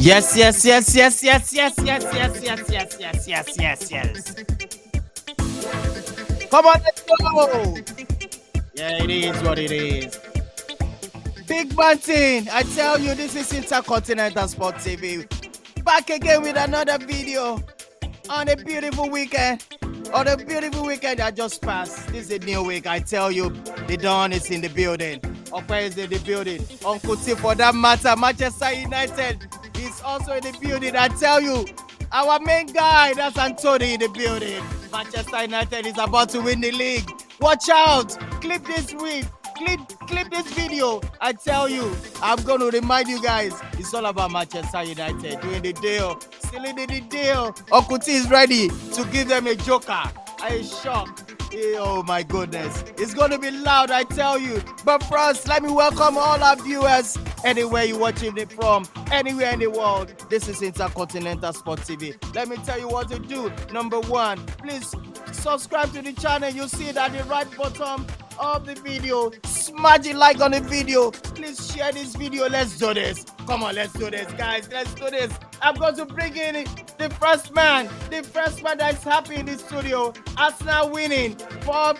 Yes. Come on, let's go. Yeah, it is what it is. Big Mountain, I tell you, this is Intercontinental Sport TV. Back again with another video on a beautiful weekend. On a beautiful weekend that just passed. This is a new week. I tell you, the Dawn is in the building. Opa is in the building. Uncle T, for that matter, Manchester United is also in the building. I tell you, our main guy, that's Antony, in the building. Manchester United is about to win the league. Watch out. Clip this week. Clip this video. I tell you, I'm going to remind you guys, it's all about Manchester United doing the deal. Still in the deal. Uncle T is ready to give them a joker. I'm shocked. Oh my goodness. It's going to be loud, I tell you. But first, let me welcome all our viewers anywhere you're watching it from, anywhere in the world. This is Intercontinental Sport TV. Let me tell you what to do. Number one, please subscribe to the channel. You'll see it at the right bottom of the video. Smash a like on the video. Please share this video. Let's do this. Come on, let's do this, guys. Let's do this. I'm going to bring in the first man that's happy in the studio. Arsenal winning four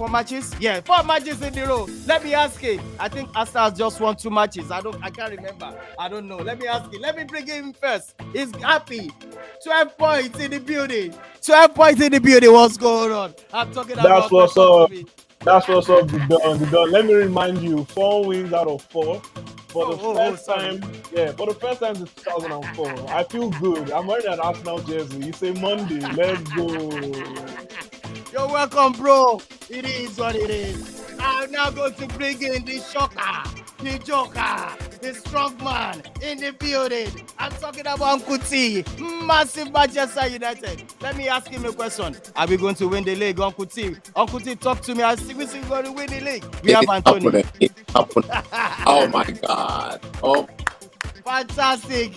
matches? Yeah, 4 matches in the row. Let me ask him. I think Arsenal just won 2 matches. I can't remember. I don't know. Let me ask him. Let me bring him first. He's happy. 12 points in the building. 12 points in the building. What's going on? I'm talking about. That's what's up. That's what's up, the Don. Let me remind you, 4 wins out of 4. For the first time since 2004. I feel good. I'm wearing an Arsenal jersey. It's a Monday. Let's go. You're welcome, bro. It is what it is. I'm now going to bring in the shocker, the joker, the strong man in the building. I'm talking about Uncle T, massive Manchester United. Let me ask him a question. Are we going to win the league, Uncle T? Uncle T, talk to me. I think we're going to win the league. We have Antony. Oh my God. Oh. Fantastic.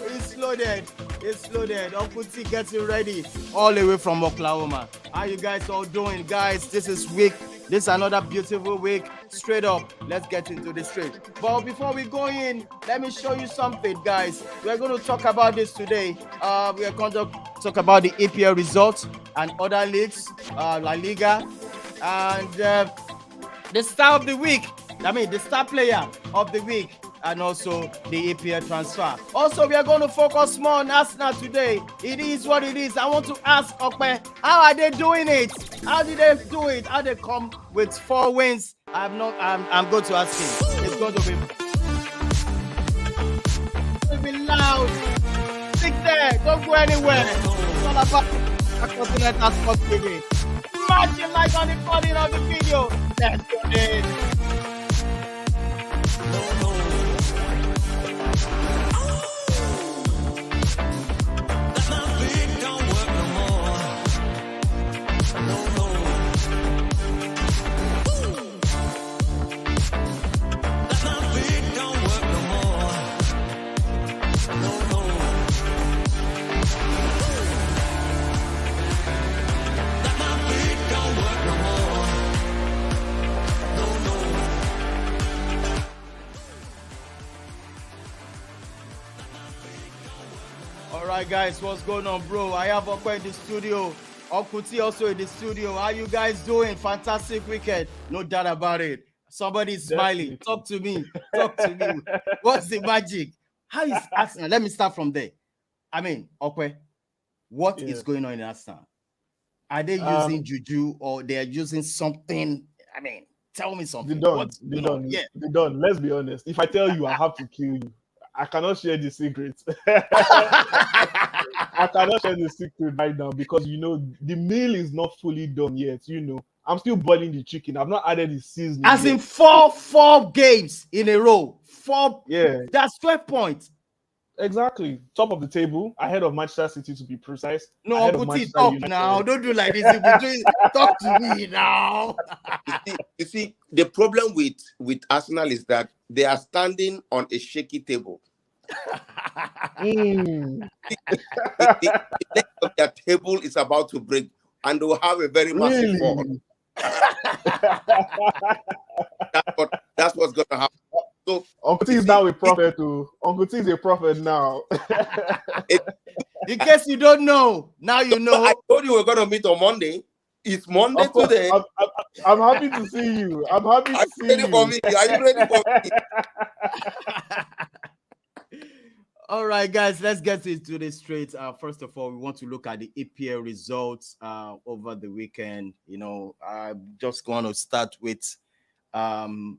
It's loaded. It's loaded. Uncle T getting ready all the way from Oklahoma. How you guys all doing? Guys, this is another beautiful week. Straight up, let's get into the straight. But before we go in, let me show you something, guys. We're going to talk about this today. We are going to talk about the EPL results and other leagues, La Liga, and the star of the week. The star player of the week, and also the EPL transfer. Also, we are going to focus more on Arsenal today. It is what it is. I want to ask Okpe, how are they doing it? How did they do it? How they come with 4 wins? I'm going to ask him. It's going to be loud. Stick there. Don't go anywhere. It's all about Intercontinental Sport TV. Smash your like on the body of the video. Let's do it. Alright guys, what's going on, bro? I have Okwe in the studio. Uncle T also in the studio. How you guys doing? Fantastic weekend. No doubt about it. Somebody's smiling. Talk to me. Talk to me. What's the magic? How is Arsenal? Let me start from there. Okwe, what is going on in Arsenal? Are they using juju or they are using something? Tell me something. They don't. Let's be honest. If I tell you, I have to kill you. I cannot share the secret. I cannot share the secret right now because, the meal is not fully done yet. I'm still boiling the chicken. I've not added the seasoning. As in four games in a row. 4. Yeah. That's 12 points. Exactly. Top of the table, ahead of Manchester City to be precise. No, Ahead of Uncle T, Manchester talk United. now. Don't do like this. You'll be doing, talk to me now. You see, the problem with Arsenal is that they are standing on a shaky table. Mm. The leg of their table is about to break, and they will have a very massive fall. Really? That's what's going to happen. So Uncle T is now a prophet too. Uncle T is a prophet now. In case you don't know, now you know. I told you we're going to meet on Monday. It's Monday Of course, today. I'm happy to see you. I'm happy to see you. Ready for me? Are you ready for me? All right, guys, let's get into this straight. First of all, we want to look at the EPL results over the weekend. You know, I'm just going to start with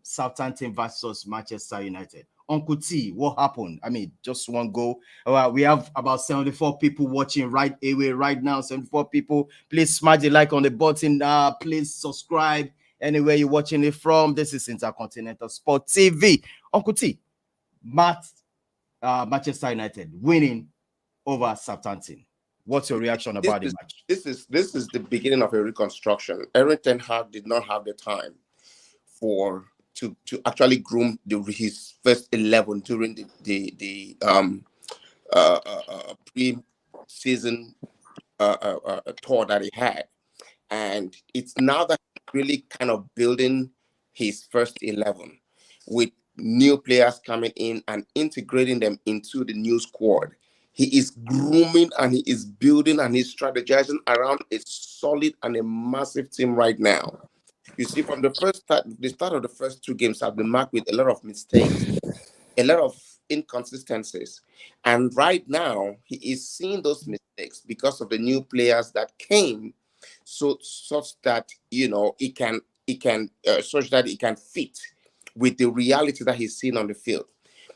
Southampton versus Manchester United. Uncle T, what happened? I mean, just one goal. We have about 74 people watching right away right now. 74 people. Please smash the like on the button. Please subscribe anywhere you're watching it from. This is Intercontinental Sport TV. Uncle T, Manchester United winning over Southampton. What's your reaction about the match? This is the beginning of a reconstruction. Erik ten Hag did not have the time to actually groom his first 11 during the pre-season tour that he had, and it's now that he's really kind of building his first 11 with new players coming in and integrating them into the new squad. He is grooming and he is building and he's strategizing around a solid and a massive team right now. You see, from the start of the first two games have been marked with a lot of mistakes, a lot of inconsistencies. And right now, he is seeing those mistakes because of the new players that came, such that, you know, it can such that it can fit with the reality that he's seeing on the field.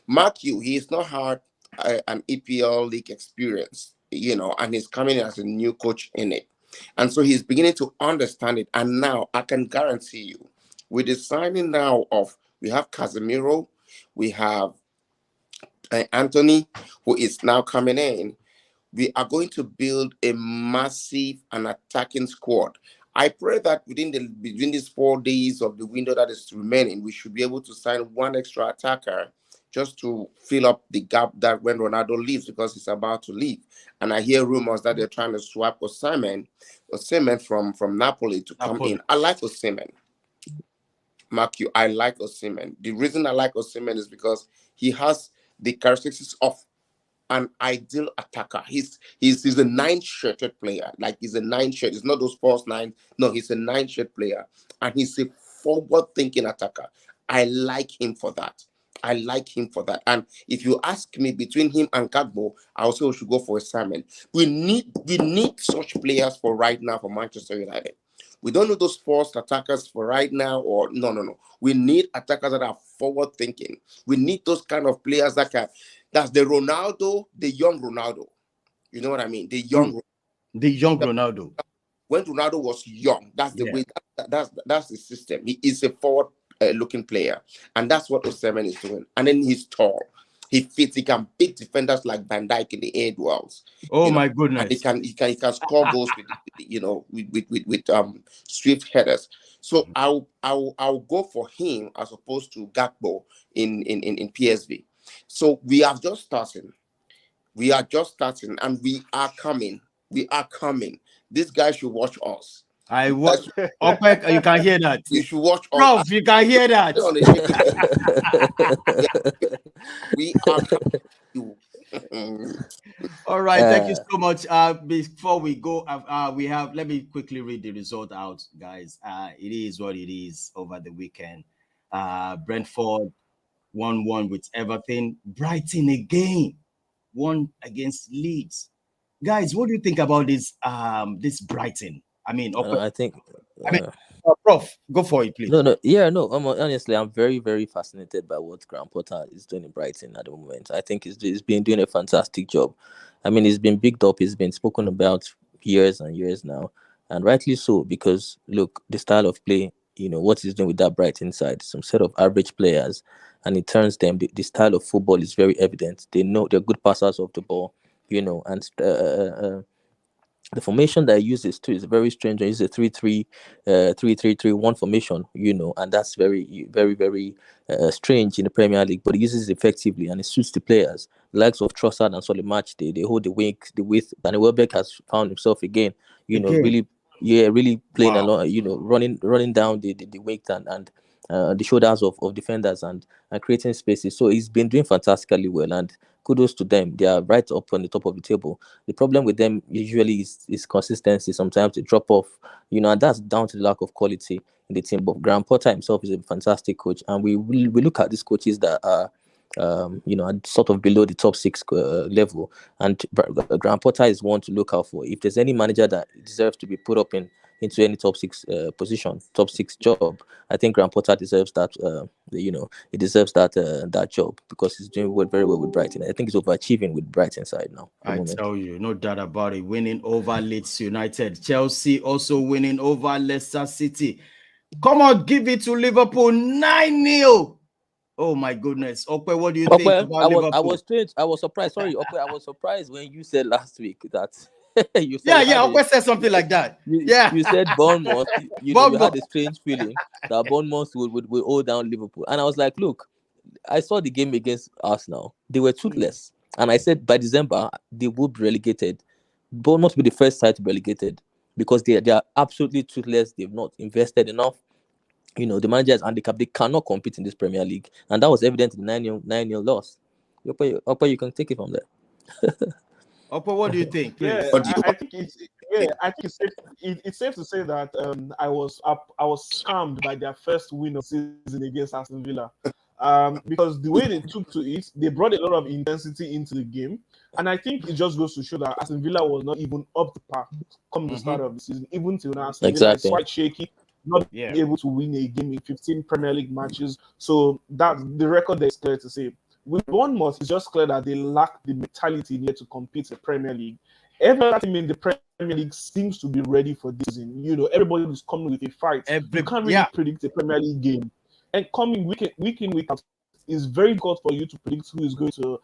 Mark you, he has not had an EPL league experience, you know, and he's coming in as a new coach in it. And so he's beginning to understand it. And now I can guarantee you, with the signing now of, we have Casemiro, we have Antony, who is now coming in, we are going to build a massive and attacking squad. I pray that within these 4 days of the window that is remaining, we should be able to sign one extra attacker just to fill up the gap that when Ronaldo leaves, because he's about to leave. And I hear rumors that they're trying to swap Osimhen from Napoli to come in. I like Osimhen. Mark you, I like Osimhen. The reason I like Osimhen is because he has the characteristics of an ideal attacker. He's a 9-shirted player. Like, he's a 9-shirt. It's not those false 9. No, he's a 9-shirt player. And he's a forward-thinking attacker. I like him for that. And if you ask me between him and Gakpo, I also should go for Simon. We need such players for right now for Manchester United. We don't need those forced attackers for right now, or no. We need attackers that are forward thinking. We need those kind of players that's the Ronaldo, the young Ronaldo. You know what I mean? The young Ronaldo. When Ronaldo was young, that's the way. That's the system. He is a forward looking player, and that's what Osimhen is doing. And then he's tall, he fits, he can beat defenders like Van Dijk in the air duels. My goodness! And he can score goals with swift headers. So I'll go for him as opposed to Gakpo in PSV. So we are just starting, and we are coming. This guy should watch us. Opek, you can hear that. You should watch us. Prof, you can hear that. We are. All right, thank you so much. Before we go, let me quickly read the result out, guys. It is what it is over the weekend. Brentford 1-1 with Everton. Brighton again 1 against Leeds. Guys, what do you think about this Brighton? I mean, Prof, go for it, please. Honestly, I'm very, very fascinated by what Graham Potter is doing in Brighton at the moment. I think he's been doing a fantastic job. I mean, he's been bigged up. He's been spoken about years and years now, and rightly so, because look, the style of play what he's doing with that Brighton side, some set of average players, and he turns them. The style of football is very evident. They know they're good passers of the ball, and the formation that he uses too is very strange. He uses a 3-3-3-1 formation, and that's very, very, very strange in the Premier League. But he uses it effectively, and it suits the players. The likes of Trossard and Solimatch, they hold the width. Danny Welbeck has found himself again. Really, really playing along. Running down the width and the shoulders of defenders and creating spaces. So he's been doing fantastically well, and kudos to them. They are right up on the top of the table. The problem with them usually is consistency. Sometimes they drop off, and that's down to the lack of quality in the team. But Graham Potter himself is a fantastic coach, and we look at these coaches that are sort of below the top 6 level, and Graham Potter is one to look out for. If there's any manager that deserves to be put up into any top 6 position, top 6 job, I think Graham Potter deserves that. He deserves that job because he's doing very well with Brighton. I think he's overachieving with Brighton side now. I tell you, no doubt about it. Winning over Leeds United, Chelsea also winning over Leicester City. Come on, give it to Liverpool 9-0. Oh my goodness, Ope, what do you think about Liverpool? I was surprised. Sorry, Ope, I was surprised when you said last week that you said Ope said something like that. You said Bournemouth. You had a strange feeling that Bournemouth would hold down Liverpool, and I was like, look, I saw the game against Arsenal. They were toothless, and I said by December they would be relegated. Bournemouth will be the first side to be relegated because they are absolutely toothless. They've not invested enough. The manager is handicapped. They cannot compete in this Premier League. And that was evident in the 9-0 loss. Opa, you can take it from there. Opa, what do you think? Please? I think it's safe to say that I was scammed by their first win of season against Aston Villa. Because the way they took to it, they brought a lot of intensity into the game. And I think it just goes to show that Aston Villa was not even up to par come the start of the season. Even till now, Aston Villa is quite shaky. Not able to win a game in 15 Premier League matches. So that the record there is clear to say. With Bournemouth, it's just clear that they lack the mentality needed to compete in the Premier League. Every team in the Premier League seems to be ready for this season. Everybody is coming with a fight. You can't really predict a Premier League game. And coming week in, week out, it's very difficult for you to predict who is going to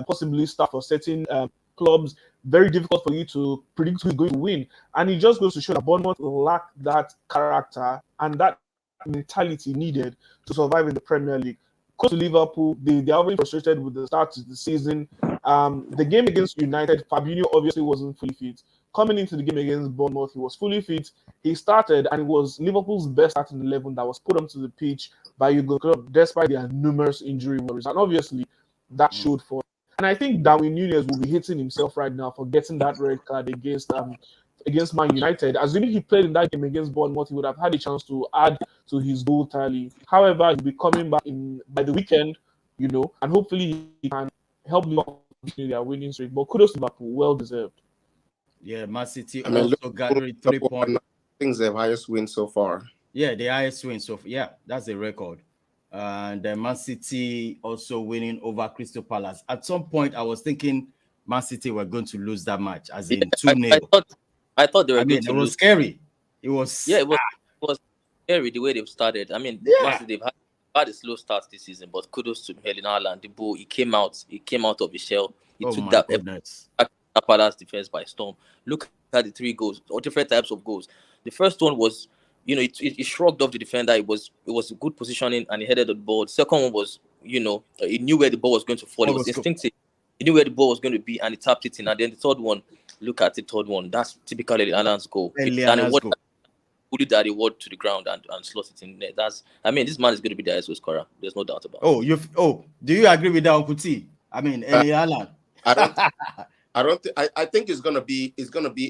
possibly start for certain clubs. Very difficult for you to predict who is going to win. And it just goes to show that Bournemouth lack that character and that mentality needed to survive in the Premier League. Close to Liverpool, they are already frustrated with the start of the season. The game against United, Fabinho obviously wasn't fully fit. Coming into the game against Bournemouth, he was fully fit. He started, and it was Liverpool's best starting 11 that was put onto the pitch by Jurgen Klopp, despite their numerous injury worries. And obviously, that showed for. And I think Darwin Núñez will be hitting himself right now for getting that red card against Man United. Assuming he played in that game against Bournemouth, he would have had a chance to add to his goal tally. However, he'll be coming back by the weekend, and hopefully he can help Liverpool continue their winning streak. But kudos to Liverpool, well deserved. Yeah, Man City also gathered 3 points. I think the highest win so far. Yeah, the highest win so far. Yeah, that's the record. And Man City also winning over Crystal Palace. At some point, I was thinking Man City were going to lose that match, as in 2-0. I thought they were going to lose. It was scary. It was scary the way they've started. Man City, they've had a slow start this season, but kudos to Erling Haaland. The ball, he came out of his shell. He took that Palace defense by storm. Look at the 3 goals, or different types of goals. The first one was, it shrugged off the defender. It was a good positioning, and he headed the ball. The second one was, he knew where the ball was going to fall. It was instinctive. He knew where the ball was going to be, and he tapped it in. And then the third one, look at the third one. That's typically Haaland's goal. Put that reward to the ground and slot it in there. This man is going to be the highest scorer. There's no doubt about it. Do you agree with that, Uncle T? Haaland. I think it's gonna be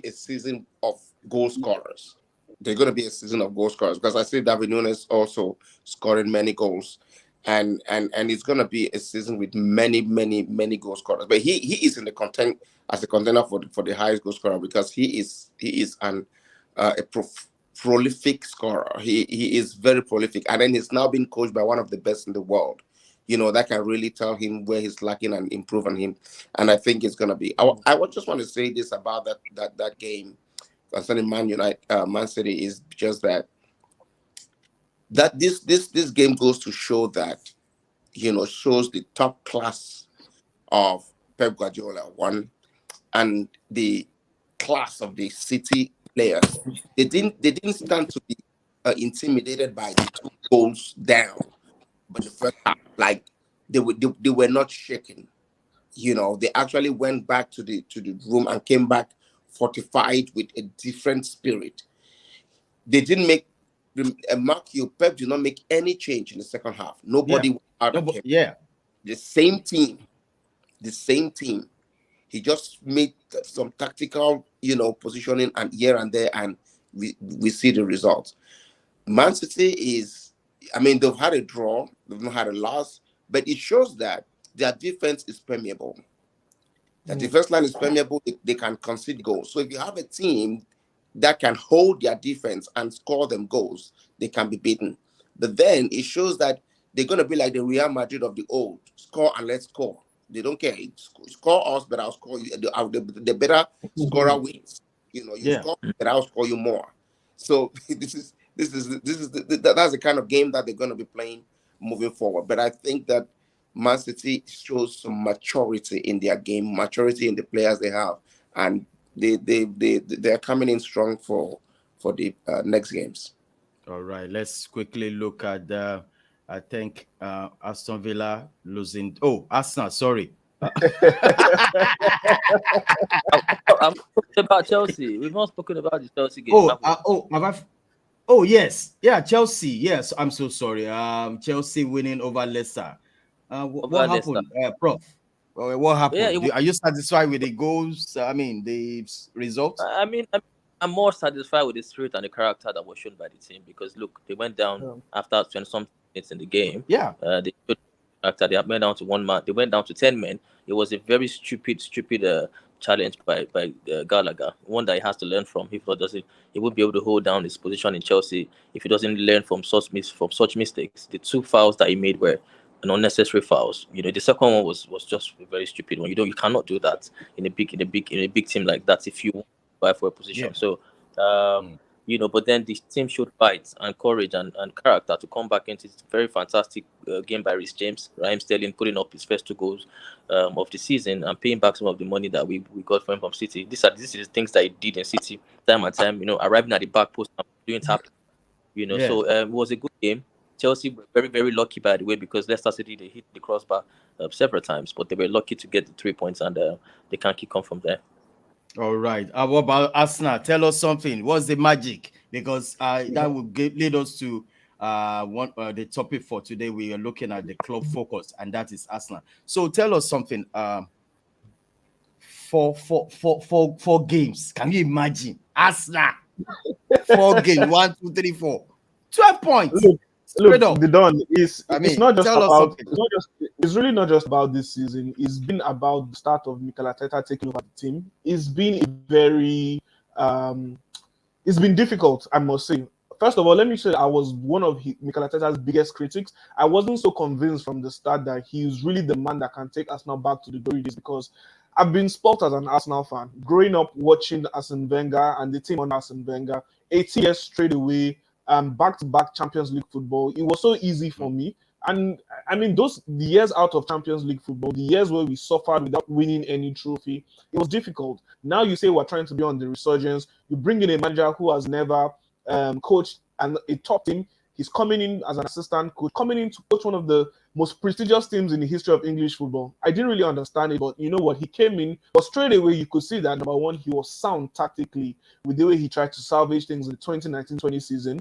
a season of goal scorers. They're gonna be a season of goal scorers because I see David Núñez also scoring many goals, and it's gonna be a season with many goal scorers. But he is in the content as a contender for the highest goal scorer because he is a prolific scorer. He is very prolific, and then he's now being coached by one of the best in the world. That can really tell him where he's lacking and improve on him. And I think it's gonna be. I would just want to say this about that game concerning Man City is just that that this game goes to show that, shows the top class of Pep Guardiola, one, and the class of the City players. They didn't stand to be intimidated by the 2 goals down, but the first half, like they were not shaken. They actually went back to the room and came back fortified with a different spirit. They didn't make mark you. Pep did not make any change in the second half. Nobody went out of him. Yeah. The same team. He just made some tactical, positioning and here and there, and we see the results. Man City they've had a draw, they've not had a loss, but it shows that their defense is permeable. The defense line is permeable, they can concede goals. So if you have a team that can hold their defense and score them goals, they can be beaten. But then it shows that they're going to be like the Real Madrid of the old. Score and let's score. They don't care. Score us, but I'll score you. The better scorer wins. Score, but I'll score you more. So that's the kind of game that they're going to be playing moving forward. But I think that Man City shows some maturity in their game, maturity in the players they have, and they're coming in strong for the next games. All right, let's quickly look at I think Aston Villa losing. Oh, Arsenal, sorry. I'm talking about Chelsea. We've not spoken about the Chelsea game. Oh, yes. Yeah, Chelsea. Yes, I'm so sorry. Chelsea winning over Leicester. What happened, Prof? What happened? Yeah, are you satisfied with the goals? The results? I'm more satisfied with the spirit and the character that was shown by the team, because look, they went down after 20-something minutes in the game. Yeah. They went down to 1 man. They went down to 10 men. It was a very stupid challenge by Gallagher, one that he has to learn from. If he doesn't, he won't be able to hold down his position in Chelsea if he doesn't learn from such mistakes. The 2 fouls that he made were unnecessary fouls. The second one was just a very stupid one. You cannot do that in a big team like that if you want to buy for a position. So but then the team showed fight and courage and character to come back into this very fantastic game by Reece James. Raheem Sterling putting up his first 2 goals of the season and paying back some of the money that we got from City. These are the things that he did in City time and time. Arriving at the back post and doing tap. So it was a good game. Chelsea were very, very lucky, by the way, because Leicester City, they hit the crossbar several times, but they were lucky to get the 3 points, and they can kick on from there. All right. What about Arsenal? Tell us something. What's the magic? Because that will lead us to the topic for today. We are looking at the club focus, and that is Arsenal. So tell us something. Four games. Can you imagine Arsenal? 4 games. 1, 2, 3, 4. 12 points. Look, the Don it's not just about it's really not just about this season. It's been about the start of Mikel Arteta taking over the team. It's been it's been difficult, I must say. First of all, let me say I was one of Mikel Arteta's biggest critics. I wasn't so convinced from the start that he's really the man that can take Arsenal back to the glory days, because I've been spoiled as an Arsenal fan, growing up watching Arsene Wenger and the team on Arsene Wenger, 18 years straight away. Back-to-back Champions League football. It was so easy for me. And the years out of Champions League football, the years where we suffered without winning any trophy, it was difficult. Now you say we're trying to be on the resurgence. You bring in a manager who has never coached a top team. He's coming in as an assistant coach, coming in to coach one of the most prestigious teams in the history of English football. I didn't really understand it, but you know what? He came in, but straight away you could see that, number one, he was sound tactically with the way he tried to salvage things in the 2019-20 season.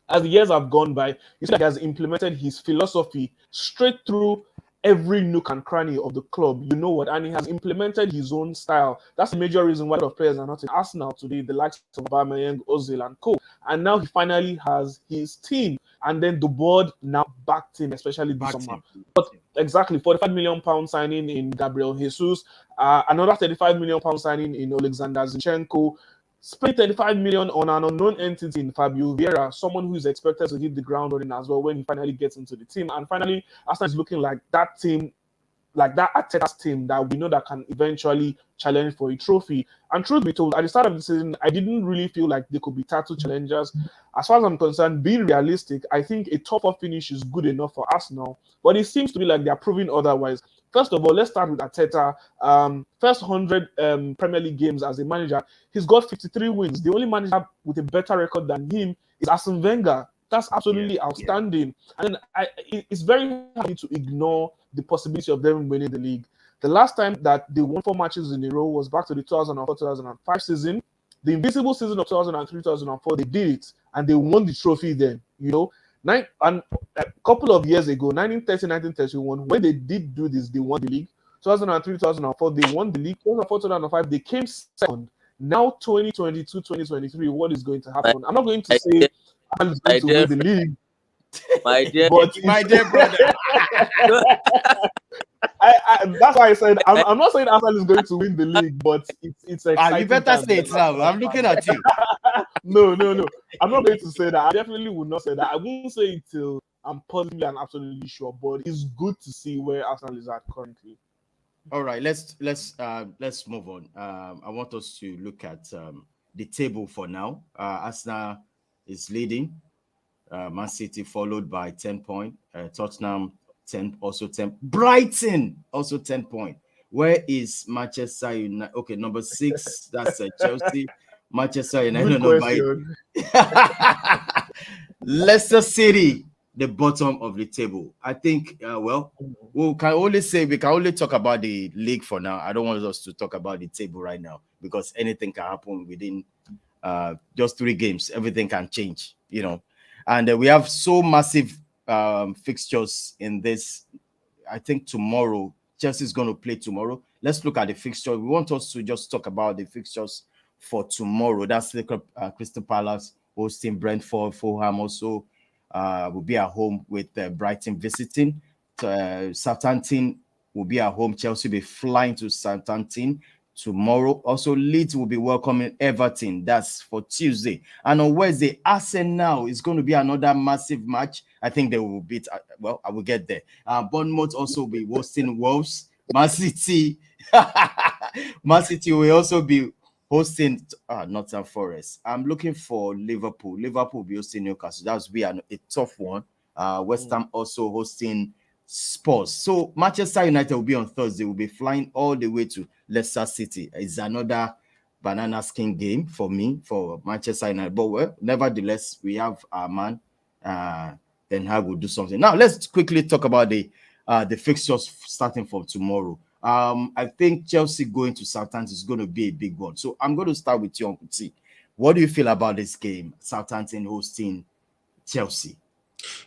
As the years have gone by, you see that he has implemented his philosophy straight through every nook and cranny of the club. You know what? And he has implemented his own style. That's the major reason why a lot of players are not in Arsenal today, the likes of Aubameyang, Ozil, and co. And now he finally has his team. And then the board now backed him, especially this summer. But exactly, £45 million signing in Gabriel Jesus, another £35 million signing in Alexander Zinchenko, spent 35 million on an unknown entity in Fabio Vieira, someone who is expected to hit the ground running as well when he finally gets into the team. And finally, Arsenal is looking like that team like that Arteta's team that we know that can eventually challenge for a trophy. And truth be told, at the start of the season, I didn't really feel like they could be title challengers. As far as I'm concerned, being realistic, I think a top 4 finish is good enough for Arsenal. But it seems to be like they're proving otherwise. First of all, let's start with Arteta. First 100 Premier League games as a manager, he's got 53 wins. The only manager with a better record than him is Arsene Wenger. That's absolutely outstanding. And it's very hard to ignore the possibility of them winning the league. The last time that they won 4 matches in a row was back to the 2004-2005 season. The invisible season of 2003-2004, they did it, and they won the trophy then, you know. And a couple of years ago, 1930-1931, when they did do this, they won the league. 2003-2004, they won the league. 2004-2005, they came second. Now 2022-2023, what is going to happen? I'm not going to say I'm going to win the league. My dear, my dear brother. That's why I said I'm not saying Arsenal is going to win the league, but it's exciting. You better say it now. I'm looking at you. No. I'm not going to say that. I definitely would not say that. I won't say it till I'm positively and absolutely sure. But it's good to see where Arsenal is at currently. All right, let's move on. I want us to look at the table for now. Arsenal is leading. Man City followed by 10 points. Tottenham 10, also 10. Brighton also 10 points. Where is Manchester United? Okay, number 6. That's Chelsea. Manchester United number 8. Leicester City, the bottom of the table. I think. We can only talk about the league for now. I don't want us to talk about the table right now because anything can happen within just 3 games. Everything can change, you know. And we have so massive fixtures in this. I think tomorrow, Chelsea is going to play tomorrow. Let's look at the fixture. We want us to just talk about the fixtures for tomorrow. That's the Crystal Palace hosting Brentford. Fulham also will be at home with Brighton visiting. Southampton will be at home. Chelsea will be flying to Southampton tomorrow. Also, Leeds will be welcoming Everton. That's for Tuesday. And on Wednesday, Arsenal is going to be another massive match. I think they will beat. I will get there. Bournemouth also will be hosting Wolves. Man City will also be hosting Nottingham Forest. I'm looking for Liverpool. Liverpool will be hosting Newcastle. That will be a tough one. West Ham also hosting Spurs. So Manchester United will be on Thursday. Will be flying all the way to Leicester City. It's another banana skin game for me, for Manchester United. But nevertheless, we have our man. Then Hag will do something. Now let's quickly talk about the fixtures starting from tomorrow. I think Chelsea going to Southampton is going to be a big one. So I'm going to start with you, Uncle T. What do you feel about this game, Southampton hosting Chelsea?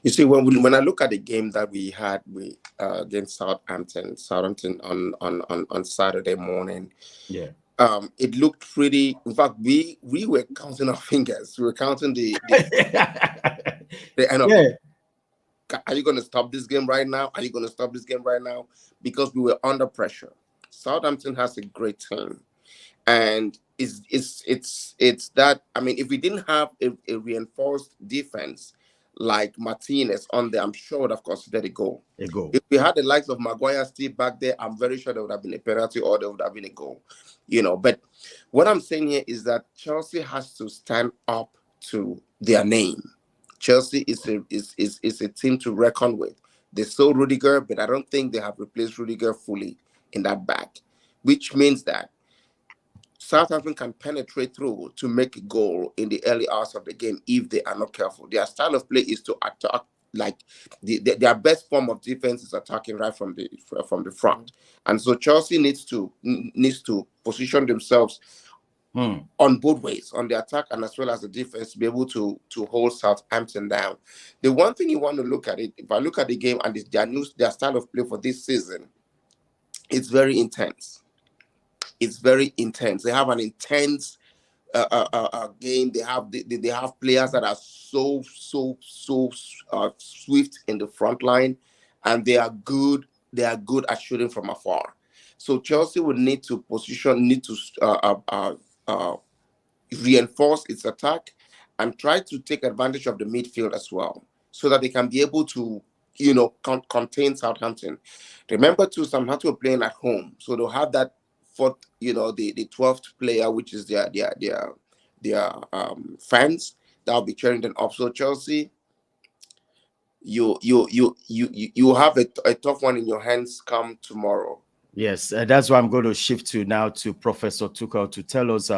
You see, when I look at the game that we had against Southampton on Saturday morning, it looked pretty. In fact, we were counting our fingers. We were counting the end of it. Are you going to stop this game right now? Are you going to stop this game right now? Because we were under pressure. Southampton has a great team, and it's that. I mean, if we didn't have a reinforced defense like Martinez on there, I'm sure would have considered a goal. If we had the likes of Maguire still back there, I'm very sure there would have been a penalty or there would have been a goal. You know, but what I'm saying here is that Chelsea has to stand up to their name. Chelsea is a team to reckon with. They sold Rudiger, but I don't think they have replaced Rudiger fully in that back, which means that Southampton can penetrate through to make a goal in the early hours of the game if they are not careful. Their style of play is to attack, like their best form of defense is attacking right from the front, and so Chelsea needs to position themselves on both ways, on the attack and as well as the defense, to be able to hold Southampton down. The one thing you want to look at it, if I look at the game and their style of play for this season, it's very intense. It's very intense. They have an intense game. They have players that are so swift in the front line, and they are good. They are good at shooting from afar. So Chelsea would need to reinforce its attack and try to take advantage of the midfield as well, so that they can be able to, contain Southampton. Remember too, Southampton were playing at home, so they'll have that fourth, the 12th player, which is their fans that'll be cheering them up. So Chelsea, you have a tough one in your hands come tomorrow. Yes, that's why I'm going to shift to now to Professor Tuchel to tell us.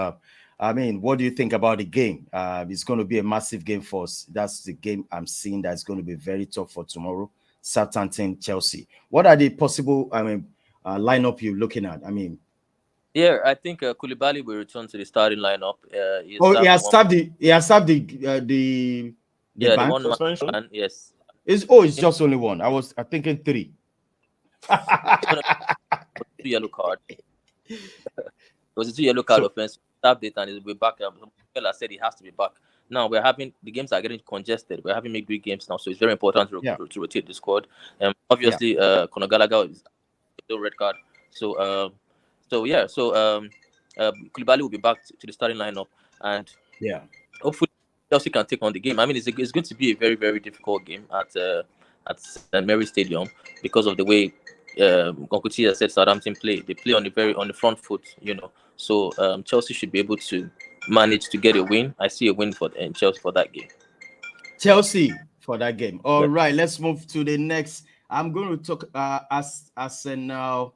What do you think about the game? It's going to be a massive game for us. That's the game I'm seeing that's going to be very tough for tomorrow. Southampton, Chelsea. What are the possible lineup you're looking at? Yeah, I think Koulibaly will return to the starting lineup. He has served the ban? One man. Yes. It's just only one. I thinking 3. 2 yellow card. It was a 2 yellow card offense. Stabbed it and he'll be back. I said he has to be back. Now the games are getting congested. We're having midweek games now, so it's very important to rotate the squad. Obviously, Conor Gallagher is still red card. So Koulibaly will be back to the starting lineup, and hopefully Chelsea can take on the game. It's going to be a very, very difficult game at St. Mary's Stadium because of the way Gonkuti has said Southampton play. They play on the front foot, So Chelsea should be able to manage to get a win. I see a win for Chelsea for that game. Chelsea for that game. All right, let's move to the next. I'm going to talk Arsenal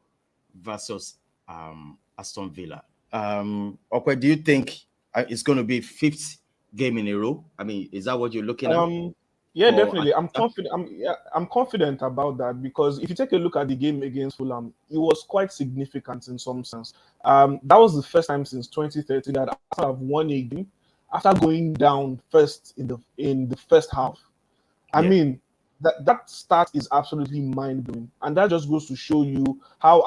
versus Aston Villa. Okay, do you think it's going to be 5th game in a row? Is that what you're looking at? Yeah, definitely. I'm confident. I'm confident about that because if you take a look at the game against Fulham, it was quite significant in some sense. That was the first time since 2013 that Arsenal have won a game after going down first in the first half. That start is absolutely mind-blowing, and that just goes to show you how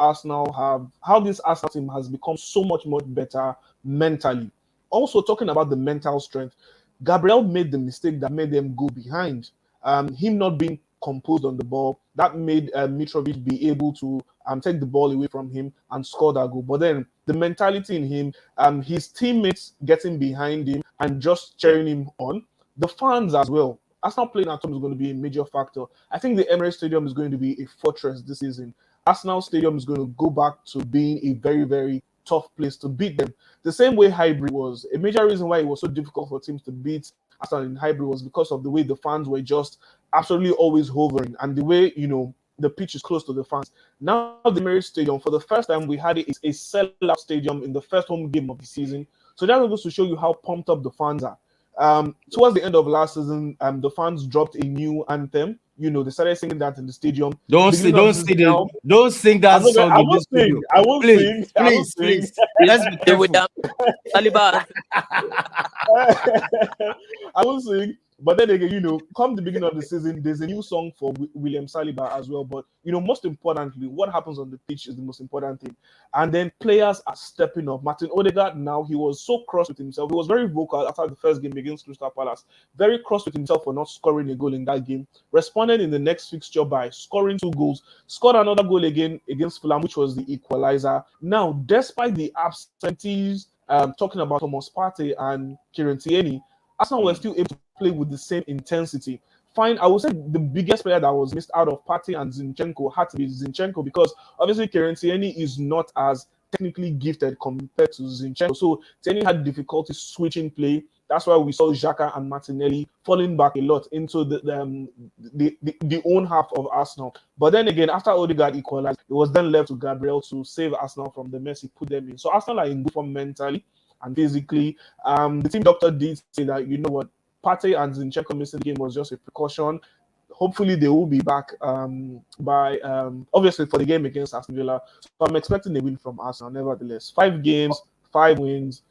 this Arsenal team has become so much better mentally. Also, talking about the mental strength, Gabriel made the mistake that made them go behind. Him not being composed on the ball, that made Mitrovic be able to take the ball away from him and score that goal. But then the mentality in him, his teammates getting behind him and just cheering him on, the fans as well. Arsenal playing at home is going to be a major factor. I think the Emirates Stadium is going to be a fortress this season. Arsenal Stadium is going to go back to being a very, very tough place to beat them. The same way Highbury was. A major reason why it was so difficult for teams to beat Arsenal in Highbury was because of the way the fans were just absolutely always hovering and the way, the pitch is close to the fans. Now the Emirates Stadium, for the first time, we had a sellout stadium in the first home game of the season. So that goes to show you how pumped up the fans are. Towards the end of last season, the fans dropped a new anthem. They started singing that in the stadium. Don't sing that song. I won't sing. Please. Let's be careful. I won't sing. But then again, come the beginning of the season, there's a new song for William Saliba as well. But, most importantly, what happens on the pitch is the most important thing. And then players are stepping up. Martin Odegaard now, he was so cross with himself. He was very vocal after the first game against Crystal Palace. Very cross with himself for not scoring a goal in that game. Responded in the next fixture by scoring 2 goals. Scored another goal again against Fulham, which was the equalizer. Now, despite the absentees, talking about Thomas Partey and Kieran Tierney, Arsenal were still able to play with the same intensity. Fine, I would say the biggest player that was missed out of Partey and Zinchenko had to be Zinchenko because obviously Kieran Tierney is not as technically gifted compared to Zinchenko. So Tierney had difficulty switching play. That's why we saw Xhaka and Martinelli falling back a lot into the own half of Arsenal. But then again, after Odegaard equalized, it was then left to Gabriel to save Arsenal from the mess he put them in. So Arsenal are in good form mentally and physically. The team doctor did say that, Partey and Zinchenko missing the game was just a precaution. Hopefully, they will be back by obviously for the game against Aston Villa. So I'm expecting a win from Arsenal. Nevertheless, 5 games, 5 wins.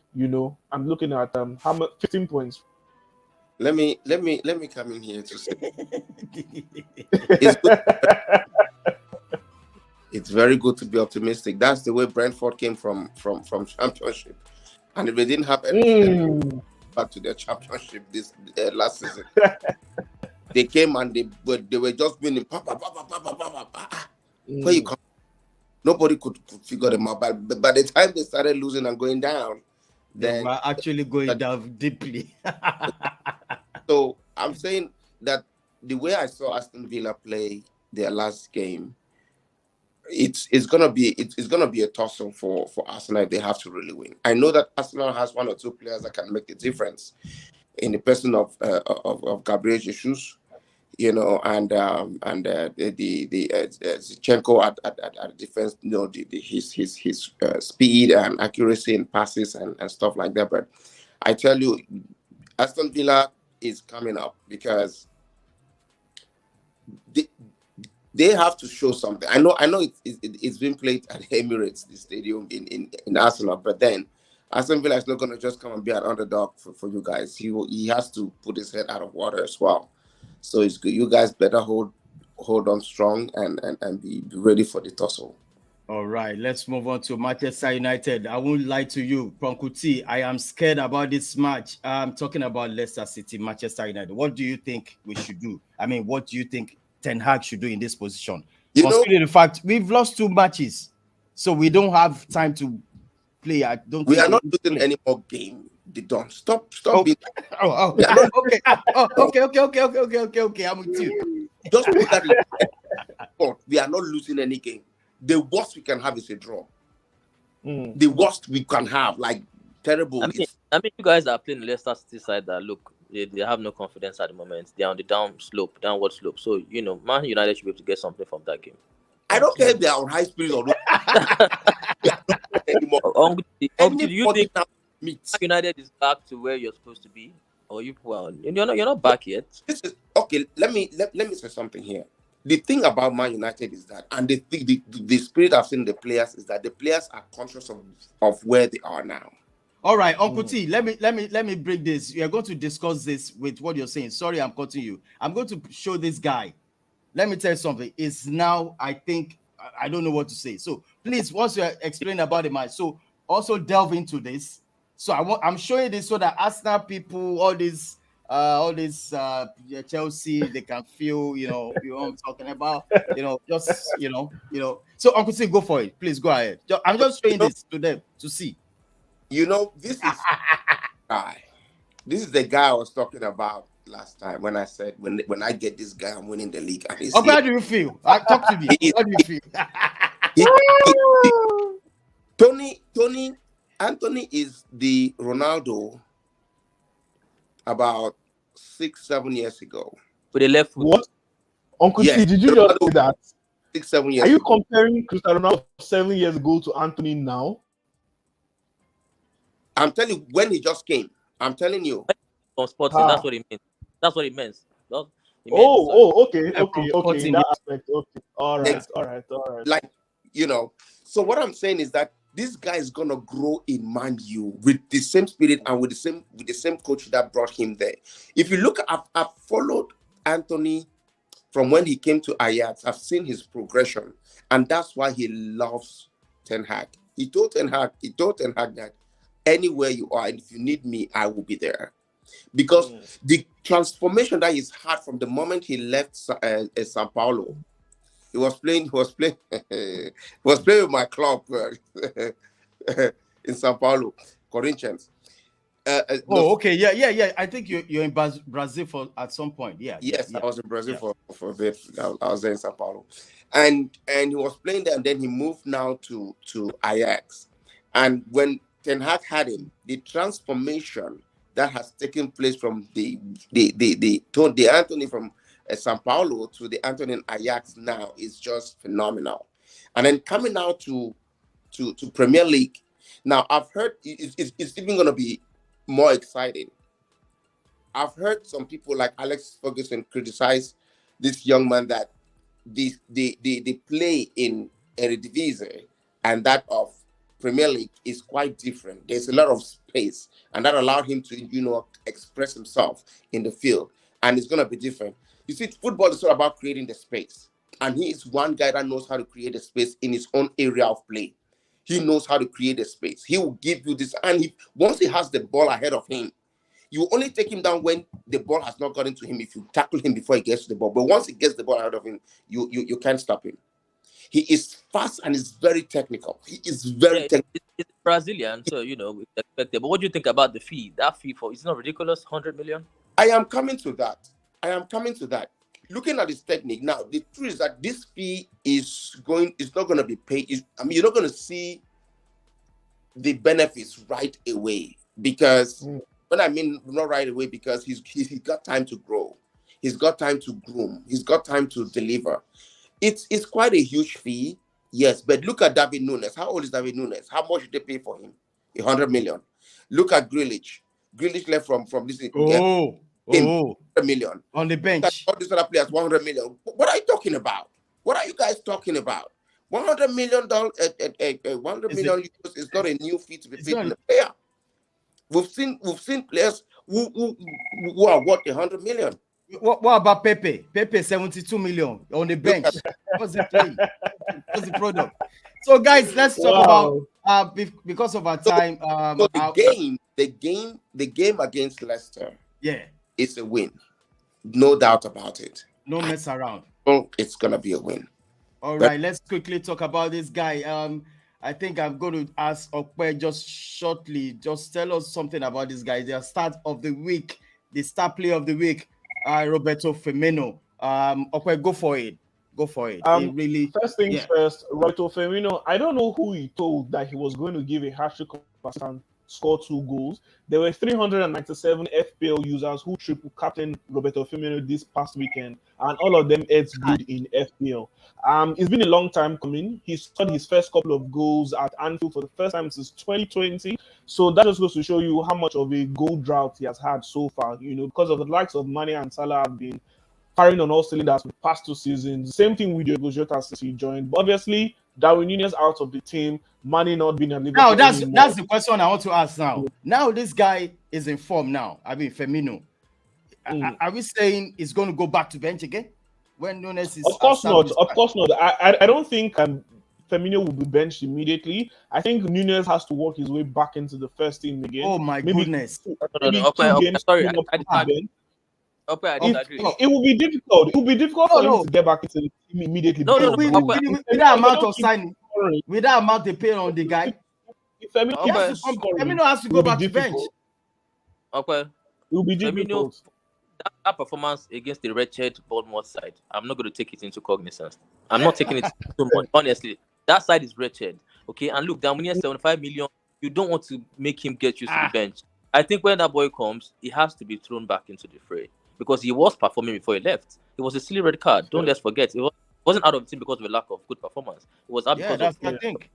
I'm looking at how much 15 points. Let me come in here to say it's good. It's very good to be optimistic. That's the way Brentford came from Championship, and if they didn't have anything back to their Championship this last season, they came and they were just winning. Where you come? Nobody could figure them out. But by the time they started losing and going down, they were actually going down deeply. So I'm saying that the way I saw Aston Villa play their last game, it's gonna be a tussle for Arsenal if they have to really win. I know that Arsenal has one or two players that can make the difference in the person of Gabriel Jesus, you know, and Zinchenko at defense, you know, his speed and accuracy in passes and stuff like that. But I tell you, Aston Villa is coming up because they have to show something. I know it's been played at Emirates, the stadium in Arsenal, but then Aston Villa is not going to just come and be an underdog for you guys. He has to put his head out of water as well. So it's good. You guys better hold on strong and be ready for the tussle. All right, let's move on to Manchester United. I won't lie to you, Pronkuti. I am scared about this match. I'm talking about Leicester City, Manchester United. What do you think we should do? I mean, what do you think Ten Hag should do in this position? Considering the fact we've lost 2 matches, so we don't have time to play. We are not losing any more game. They don't stop. Okay. Okay. I'm with you. Just put that in. We are not losing any game. The worst we can have is a draw. The worst we can have, like terrible. I mean, you guys are playing Leicester City side that look, they have no confidence at the moment. They're on the downward slope. So, you know, Man United should be able to get something from that game. I don't care if they are on high speed or not. Do you think Man United is back to where you're supposed to be? Or you're not back yet? This is okay. Let me say something here. The thing about Man United is that, and the spirit I've seen in the players is that the players are conscious of where they are now. All right, Uncle T, let me break this. We are going to discuss this with what you're saying. Sorry, I'm cutting you. I'm going to show this guy. Let me tell you something. It's now, I think, I don't know what to say. So please, once you explain about the match, so also delve into this. So I'm showing this so that Arsenal people, all this Chelsea, they can feel, you know what I'm talking about, So Uncle T, go for it. Please go ahead. I'm just showing this to them to see. You know, this is guy. This is the guy I was talking about last time when I said when I get this guy, I'm winning the league. How do you feel? Talk to me. How do you feel? Antony is the Ronaldo about 6-7 years ago. With the left foot. What? Uncle T, did you just say that? 6-7 years Are you ago. comparing Cristiano Ronaldo 7 years ago to Antony now? I'm telling you, when he just came, I'm telling you. On sports, that's what it means. That's what it means. Okay. That aspect. Okay. All right. Like, you know, so what I'm saying is that this guy is gonna grow in Man U with the same spirit and with the same coach that brought him there. If you look, I've followed Antony from when he came to Ajax. I've seen his progression, and that's why he loves Ten Hag. He told Ten Hag that anywhere you are, and if you need me, I will be there. Because the transformation that he's had from the moment he left Sao Paulo, he was playing with my club in Sao Paulo, Corinthians. Okay, yeah. I think you're in Brazil at some point. Yeah. Yes, I was in Brazil for a bit. I was there in Sao Paulo, and he was playing there, and then he moved now to Ajax. And when Ten Hag had him, the transformation that has taken place from the Antony from Sao Paulo to the Antony in Ajax now is just phenomenal. And then coming now to Premier League, now I've heard it's even going to be more exciting. I've heard some people like Alex Ferguson criticize this young man that the play in Eredivisie and that of Premier League is quite different. There's a lot of space, and that allowed him to, express himself in the field. And it's going to be different. You see, football is all about creating the space. And he is one guy that knows how to create a space in his own area of play. He knows how to create a space. He will give you this. And once he has the ball ahead of him, you only take him down when the ball has not gotten to him if you tackle him before he gets to the ball. But once he gets the ball ahead of him, you can't stop him. He is fast and is very technical. He is very technical. It's Brazilian, so, we expect it. But what do you think about the fee? That fee it's not ridiculous, 100 million? I am coming to that. looking at his technique now, the truth is that this fee is not going to be paid. You're not going to see the benefits right away, because when I mean not right away, because he's got time to grow, he's got time to groom, he's got time to deliver. It's quite a huge fee, yes, but look at David Nunes. How old is David Nunes? How much did they pay for him? 100 million. Look at Grealish. Grealish left from this. 100 million on the bench. All these other players, 100 million. What are you talking about? What are you guys talking about? $100 million, 100 million euros is not a new fee to be paid to the player. We've seen players who are worth 100 million. What about Pepe? Pepe 72 million on the bench. What's the play? What's the product? So guys, let's talk about because of our time. So the game against Leicester, it's a win, no doubt about it. No mess around. Oh, it's gonna be a win. All right, let's quickly talk about this guy. I think I'm going to ask Okpe just shortly. Just tell us something about this guy. The start of the week, the star player of the week, Roberto Firmino. Okpe, go for it. Go for it. First things first, Roberto Firmino. I don't know who he told that he was going to give a hat-trick and score 2 goals. There were 397 FPL users who triple captained Roberto Firmino this past weekend, and all of them ate good in FPL. It's been a long time coming. He scored his first couple of goals at Anfield for the first time since 2020. So that just goes to show you how much of a goal drought he has had so far. Because of the likes of Mane and Salah have been firing on all cylinders for the past 2 seasons. Same thing with Diogo Jota since he joined. But obviously, Darwin Núñez out of the team, Mane not being a Liverpool. Now that's the question I want to ask now. Now this guy is in form now. I mean Firmino. Are we saying he's going to go back to bench again when Núñez is? Of course not. Of course not. I don't think Firmino will be benched immediately. I think Núñez has to work his way back into the first team again. Oh my goodness! Sorry, I don't agree. It will be difficult. It will be difficult for him to get back into the team immediately. With that amount of signing, with that amount they pay on the guy, Firmino has to go back to bench. It will be difficult. That performance against the wretched Bournemouth side, I'm not going to take it into cognizance. I'm not taking it too much. Honestly, that side is wretched. Okay, and look, Darwin 75 million. You don't want to make him get used to the bench. I think when that boy comes, he has to be thrown back into the fray, because he was performing before he left. It was a silly red card. Don't let's forget. It wasn't out of the team because of a lack of good performance. It was out because of... I think.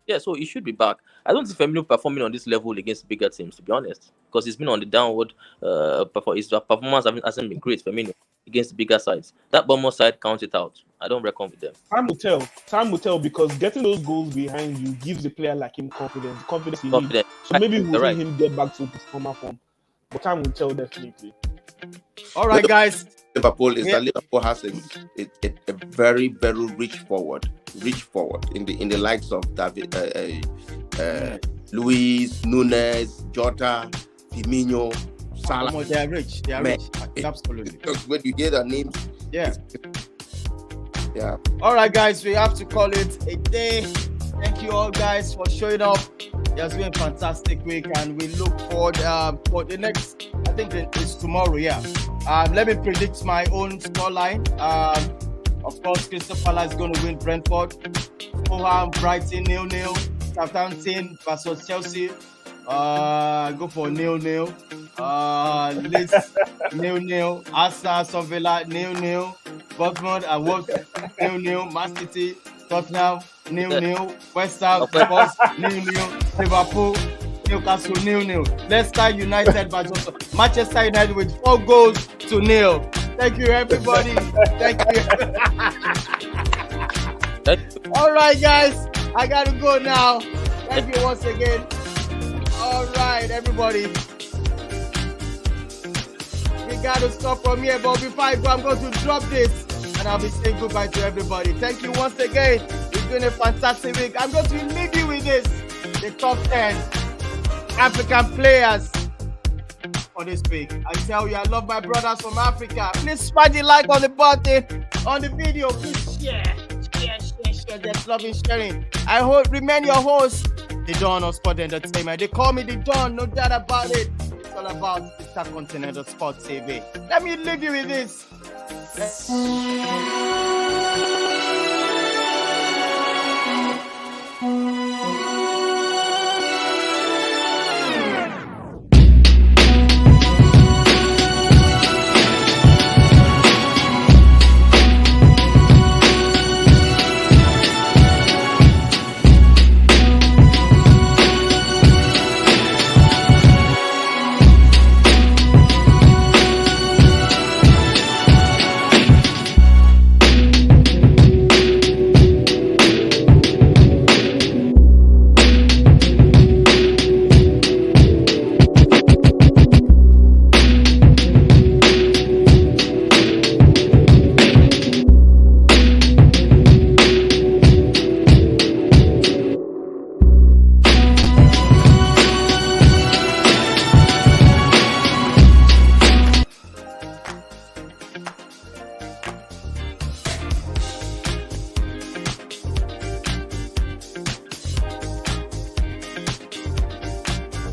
Yeah, so he should be back. I don't see Firmino performing on this level against bigger teams, to be honest, because he's been on the downward. His performance hasn't been great, Firmino, against bigger sides. That Bournemouth side, count it out. I don't reckon with them. Time will tell. Time will tell, because getting those goals behind you gives a player like him confidence. He needs. So maybe we'll see him get back to his former form. But time will tell, definitely. All right, guys. Liverpool is that Liverpool has a very, very rich forward in the likes of David, Luis, Núñez, Jota, Firmino, Salah. They are rich. They are rich. Absolutely. When you hear their names, yeah. All right, guys, we have to call it a day. Thank you all, guys, for showing up. It has been a fantastic week, and we look forward for the next. I think it's tomorrow. Yeah. Let me predict my own scoreline. Of course, Crystal Palace is going to win Brentford. Fulham, Brighton 0-0. Southampton versus Chelsea. Go for 0-0. Leeds 0-0. Arsenal, Aston Villa 0-0. Bournemouth and Wolves 0-0. Man City, Tottenham 0-0. West Ham, Spurs 0-0. Liverpool, Newcastle 0-0. Leicester United versus Manchester United with 4-0. Thank you, everybody. Thank you. All right, guys. I got to go now. Thank you once again. All right, everybody. We got to stop from here, but before I go, I'm going to drop this, and I'll be saying goodbye to everybody. Thank you once again. It's been a fantastic week. I'm going to leave you with this. The top 10 African players for this week. I tell you, I love my brothers from Africa. Please smash the like on the button on the video. Please share. Just loving sharing. I hope remain your host, the Don of Sport Entertainment. They call me the Don, no doubt about it. it's all about Intercontinental Sports TV. Let me leave you with this.